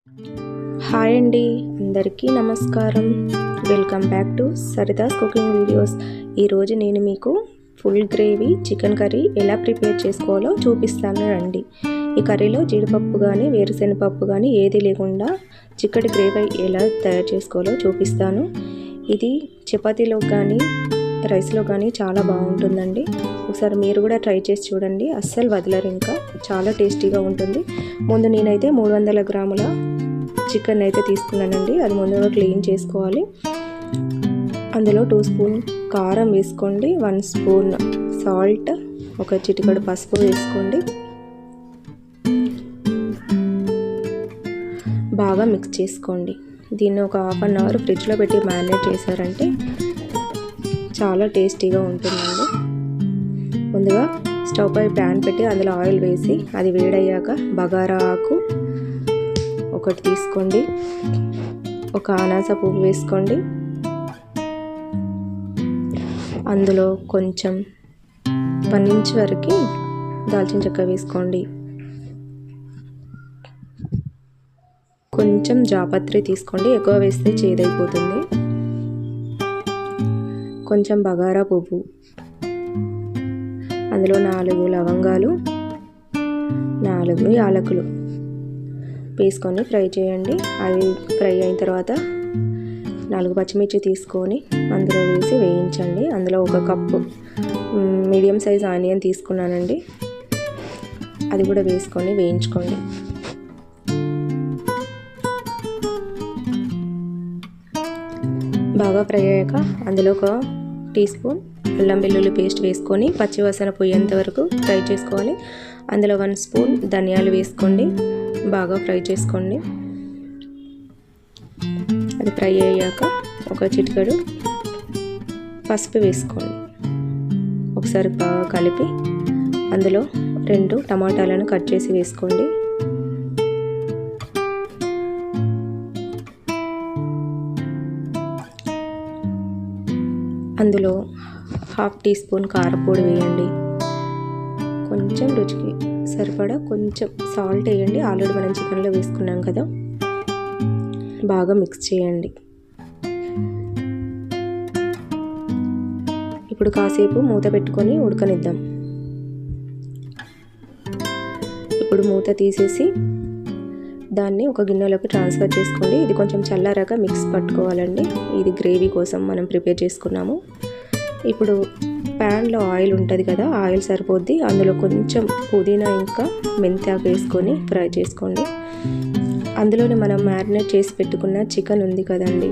Hi అండి, అందరికీ నమస్కారం. Welcome back to Saritha's cooking videos. ఈరోజు నేను మీకు ఫుల్ గ్రేవీ చికెన్ కర్రీ ఎలా ప్రిపేర్ చేసుకోవాలో చూపిస్తాను రండి. ఈ కర్రీలో జీడిపప్పు కానీ వేరుశెనగపప్పు కానీ ఏది లేకుండా చిక్కటి గ్రేవీ ఎలా తయారు చేసుకోవాలో చూపిస్తాను. ఇది చపాతీలో కానీ రైస్లో కానీ చాలా బాగుంటుందండి. ఒకసారి మీరు కూడా ట్రై చేసి చూడండి, అస్సలు వదలరు. ఇంకా చాలా టేస్టీగా ఉంటుంది. ముందు నేనైతే 300 గ్రాముల చికెన్ అయితే తీసుకున్నానండి. అది ముందుగా క్లీన్ చేసుకోవాలి. అందులో 2 స్పూన్ కారం వేసుకోండి, 1 స్పూన్ సాల్ట్, ఒక చిటికెడు పసుపు వేసుకోండి. బాగా మిక్స్ చేసుకోండి. దీన్ని ఒక హాఫ్ అన్ అవర్ ఫ్రిడ్జ్లో పెట్టి మ్యారినేట్ చేశారంటే చాలా టేస్టీగా ఉంటుందండి. ముందుగా స్టవ్ పై ప్యాన్ పెట్టి అందులో ఆయిల్ వేసి అది వేడయ్యాక బగారా ఆకు ఒకటి తీసుకోండి, ఒక అనాస పువ్వు వేసుకోండి. అందులో కొంచెం 1 ఇంచ్ వరకు దాల్చిన చెక్క వేసుకోండి. కొంచెం జాపత్రి తీసుకోండి, ఎక్కువ వేస్తే చేదైపోతుంది. కొంచెం బగారా పువ్వు, అందులో 4 లవంగాలు, 4 యాలకులు వేసుకొని ఫ్రై చేయండి. అది ఫ్రై అయిన తర్వాత 4 పచ్చిమిర్చి తీసుకొని అందులో వేసి వేయించండి. అందులో 1 కప్పు మీడియం సైజ్ ఆనియన్ తీసుకున్నానండి, అది కూడా వేసుకొని వేయించుకోండి. బాగా ఫ్రై అయ్యాక అందులో 1 టీ స్పూన్ అల్లం వెల్లుల్లి పేస్ట్ వేసుకొని పచ్చివాసన పోయేంత వరకు ఫ్రై చేసుకోవాలి. అందులో 1 స్పూన్ ధనియాలు వేసుకోండి, బాగా ఫ్రై చేసుకోండి. అది ఫ్రై అయ్యాక ఒక చిటికెడు పసుపు వేసుకోండి. ఒకసారి బాగా కలిపి అందులో 2 టమాటాలను కట్ చేసి వేసుకోండి. అందులో 1/2 టీ స్పూన్ కారపొడి వేయండి. కొంచెం రుచికి సరిపడా కొంచెం సాల్ట్ వేయండి. ఆల్రెడీ మనం చికెన్లో వేసుకున్నాం కదా. బాగా మిక్స్ చేయండి. ఇప్పుడు కాసేపు మూత పెట్టుకొని ఉడకనిద్దాం. ఇప్పుడు మూత తీసేసి దాన్ని ఒక గిన్నెలోకి ట్రాన్స్ఫర్ చేసుకోండి. ఇది కొంచెం చల్లారాక మిక్స్ పట్టుకోవాలండి. ఇది గ్రేవీ కోసం మనం ప్రిపేర్ చేసుకున్నాము. ఇప్పుడు ప్యాన్లో ఆయిల్ ఉంటుంది కదా, ఆయిల్ సరిపోద్ది. అందులో కొంచెం పుదీనా ఇంకా మెంతాకు వేసుకొని ఫ్రై చేసుకోండి. అందులోనే మనం మ్యారినేట్ చేసి పెట్టుకున్న చికెన్ ఉంది కదండి,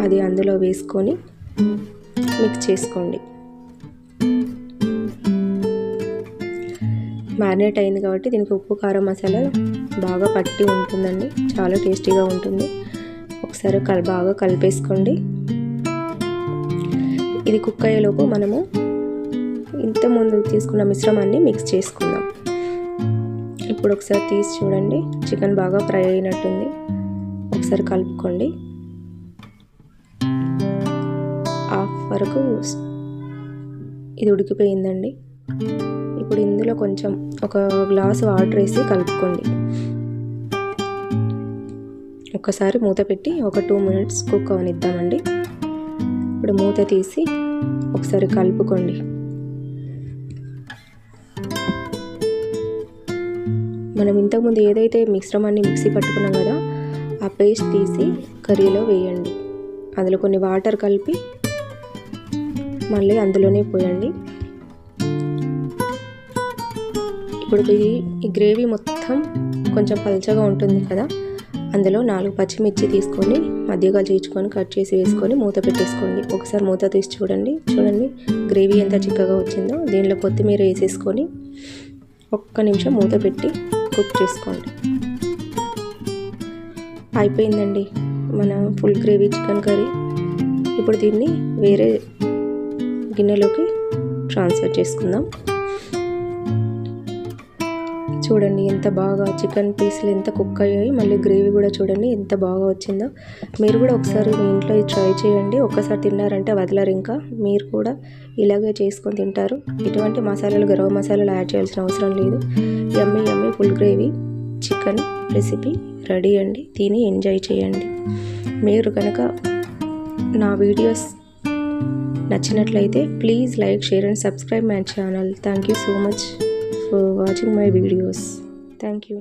అది అందులో వేసుకొని మిక్స్ చేసుకోండి. మ్యారినేట్ అయింది కాబట్టి దీనికి ఉప్పు కారం మసాలా బాగా పట్టి ఉంటుందండి. చాలా టేస్టీగా ఉంటుంది. ఒకసారి బాగా కలిపేసుకోండి. ఇది కుక్ అయ్యేలోపు మనము ఇంతకుముందు తీసుకున్న మిశ్రమాన్ని మిక్స్ చేసుకుందాం. ఇప్పుడు ఒకసారి తీసి చూడండి, చికెన్ బాగా ఫ్రై అయినట్టుంది. ఒకసారి కలుపుకోండి. హాఫ్ వరకు ఇది ఉడికిపోయిందండి. ఇప్పుడు ఇందులో కొంచెం 1 గ్లాసు వాటర్ వేసి కలుపుకోండి. ఒకసారి మూత పెట్టి ఒక 2 మినిట్స్ కుక్ అవనిద్దామండి. ఇప్పుడు మూత తీసి ఒకసారి కలుపుకోండి. మనం ఇంతకుముందు ఏదైతే మిశ్రమాన్ని మిక్సీ పట్టుకున్నాం కదా, ఆ పేస్ట్ తీసి కర్రీలో వేయండి. అందులో కొన్ని వాటర్ కలిపి మళ్ళీ అందులోనే పోయండి. ఇప్పుడు ఈ గ్రేవీ మొత్తం కొంచెం పల్చగా ఉంటుంది కదా, అందులో 4 పచ్చిమిర్చి తీసుకొని మధ్యగా చీల్చుకొని కట్ చేసి వేసుకొని మూత పెట్టేసుకోండి. ఒకసారి మూత తీసి చూడండి గ్రేవీ ఎంత చిక్కగా వచ్చిందో. దీనిలో కొత్తిమీర వేసేసుకొని 1 నిమిషం మూత పెట్టి కుక్ చేసుకోండి. అయిపోయిందండి మన ఫుల్ గ్రేవీ చికెన్ కర్రీ. ఇప్పుడు దీన్ని వేరే గిన్నెలోకి ట్రాన్స్ఫర్ చేసుకుందాం. చూడండి ఎంత బాగా చికెన్ పీసులు ఎంత కుక్ అయ్యాయి. మళ్ళీ గ్రేవీ కూడా చూడండి ఎంత బాగా వచ్చిందో. మీరు కూడా ఒకసారి మీ ఇంట్లో ట్రై చేయండి. ఒక్కసారి తిన్నారంటే వదలరు. ఇంకా మీరు కూడా ఇలాగే చేసుకొని తింటారు. ఎటువంటి మసాలాలు గరం మసాలాలు యాడ్ చేయాల్సిన అవసరం లేదు. Yummy full gravy chicken recipe ready అండి. తిని ఎంజాయ్ చేయండి. మీరు కనుక నా వీడియోస్ నచ్చినట్లయితే please like, share and subscribe my channel. Thank you so much for watching my videos. Thank you.